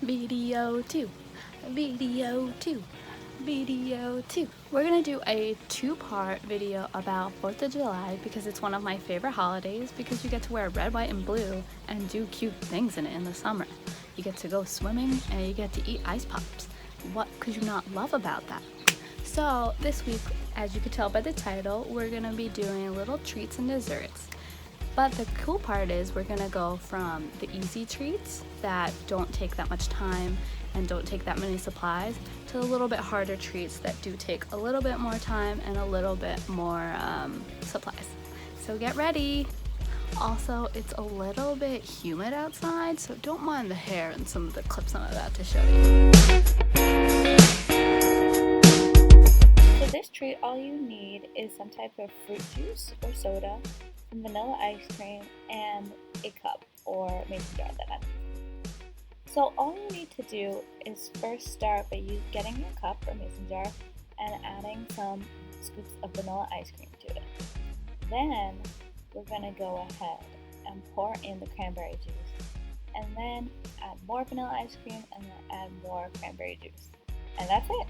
Video 2, video 2, video 2. We're gonna do a two-part video about 4th of July because it's one of my favorite holidays because you get to wear red, white, and blue and do cute things in it in the summer. You get to go swimming and you get to eat ice pops. What could you not love about that? So this week, as you could tell by the title, we're gonna be doing little treats and desserts. But the cool part is we're gonna go from the easy treats that don't take that much time and don't take that many supplies to a little bit harder treats that do take a little bit more time and a little bit more supplies. So get ready. Also, it's a little bit humid outside, so don't mind the hair and some of the clips I'm about to show you. For this treat, all you need is some type of fruit juice or soda, some vanilla ice cream, and a cup or mason jar that I'm using. So all you need to do is first start by you getting your cup or mason jar and adding some scoops of vanilla ice cream to it. Then we're going to go ahead and pour in the cranberry juice, and then add more vanilla ice cream, and then add more cranberry juice. And that's it.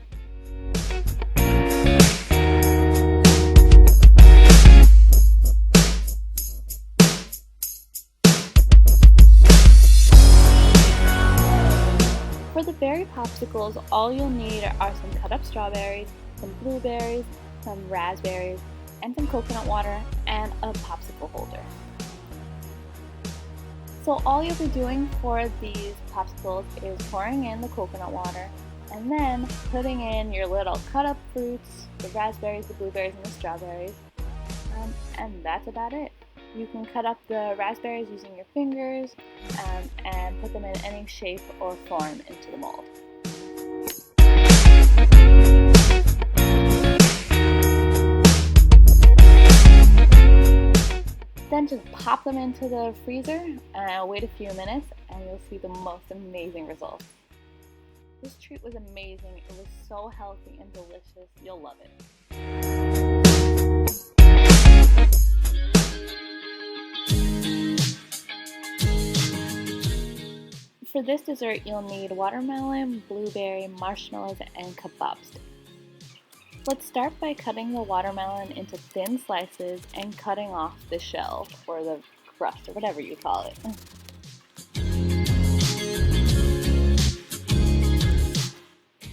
For the berry popsicles, all you'll need are some cut up strawberries, some blueberries, some raspberries, and some coconut water, and a popsicle holder. So all you'll be doing for these popsicles is pouring in the coconut water and then putting in your little cut up fruits, the raspberries, the blueberries, and the strawberries, and that's about it. You can cut up the raspberries using your fingers and put them in any shape or form into the mold. Then just pop them into the freezer and wait a few minutes and you'll see the most amazing results. This treat was amazing. It was so healthy and delicious. You'll love it. For this dessert, you'll need watermelon, blueberry, marshmallows, and kebab sticks. Let's start by cutting the watermelon into thin slices and cutting off the shell or the crust or whatever you call it.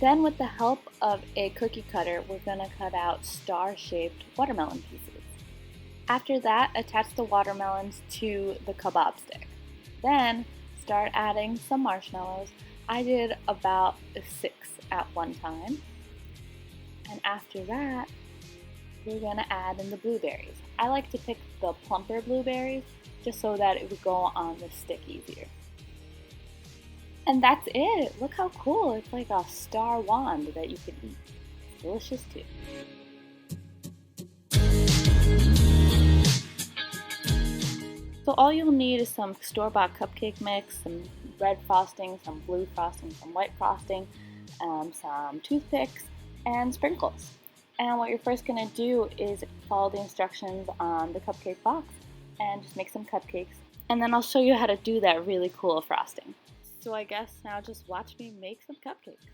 Then with the help of a cookie cutter, we're going to cut out star-shaped watermelon pieces. After that, attach the watermelons to the kebab stick. Then start adding some marshmallows. I did about 6 at one time. And after that, we're going to add in the blueberries. I like to pick the plumper blueberries just so that it would go on the stick easier. And that's it. Look how cool. It's like a star wand that you could eat. It's delicious too. So all you'll need is some store-bought cupcake mix, some red frosting, some blue frosting, some white frosting, some toothpicks, and sprinkles. And what you're first going to do is follow the instructions on the cupcake box and just make some cupcakes. And then I'll show you how to do that really cool frosting. So I guess now just watch me make some cupcakes.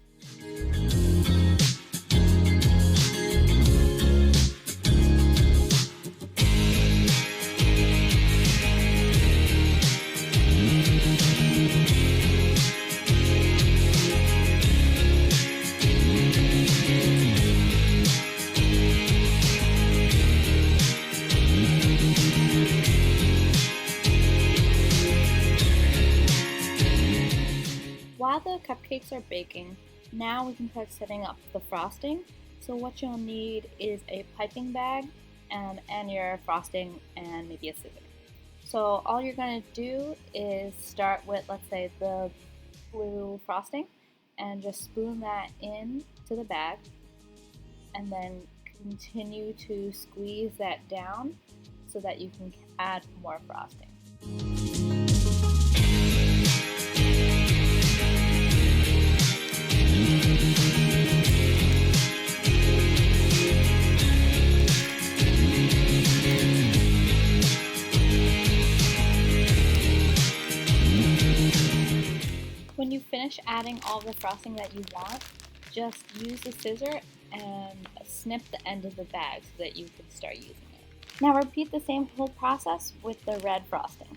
While the cupcakes are baking, now we can start setting up the frosting. So what you'll need is a piping bag and your frosting and maybe a scissor. So all you're going to do is start with, let's say, the blue frosting and just spoon that in to the bag and then continue to squeeze that down so that you can add more frosting. finish adding all the frosting that you want, just use the scissor and snip the end of the bag so that you can start using it. Now repeat the same whole process with the red frosting.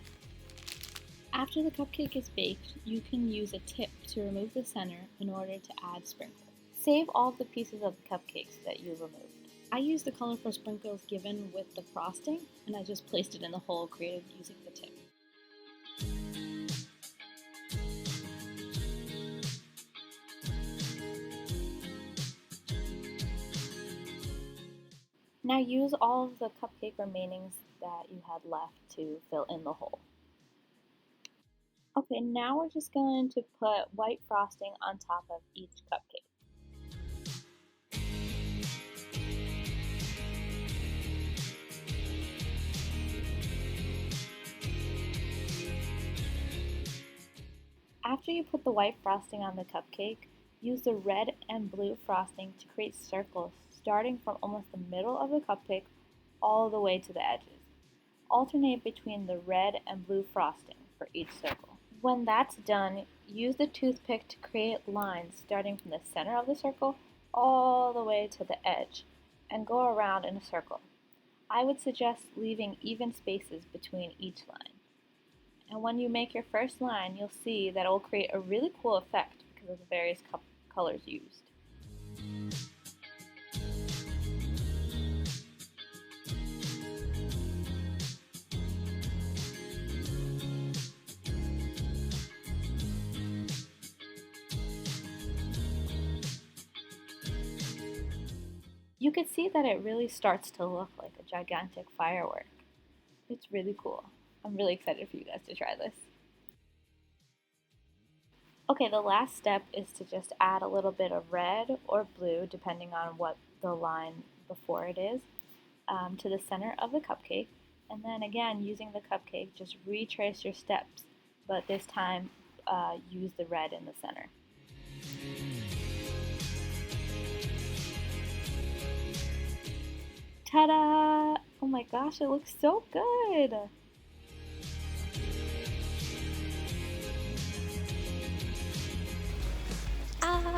After the cupcake is baked, you can use a tip to remove the center in order to add sprinkles. Save all of the pieces of the cupcakes that you removed. I used the colorful sprinkles given with the frosting, and I just placed it in the hole created using the tip. Now use all of the cupcake remainings that you had left to fill in the hole. Okay, now we're just going to put white frosting on top of each cupcake. After you put the white frosting on the cupcake, use the red and blue frosting to create circles starting from almost the middle of the cupcake all the way to the edges. Alternate between the red and blue frosting for each circle. When that's done, use the toothpick to create lines starting from the center of the circle all the way to the edge and go around in a circle. I would suggest leaving even spaces between each line. And when you make your first line, you'll see that it will create a really cool effect because of the various colors used. You can see that it really starts to look like a gigantic firework. It's really cool. I'm really excited for you guys to try this. Okay, the last step is to just add a little bit of red or blue, depending on what the line before it is, to the center of the cupcake. And then again, using the cupcake, just retrace your steps, but this time use the red in the center. Ta-da! Oh my gosh, it looks so good!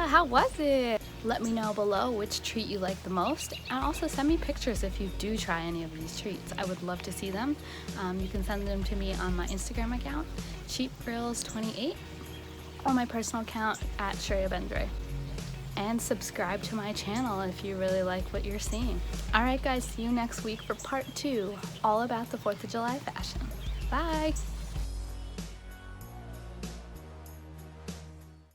How was it? Let me know below which treat you like the most, and also send me pictures if you do try any of these treats. I would love to see them. You can send them to me on my Instagram account, cheapgrills28, or my personal account at Shreya Bendre. And subscribe to my channel if you really like what you're seeing. Alright guys, see you next week for part 2, all about the 4th of July fashion. Bye!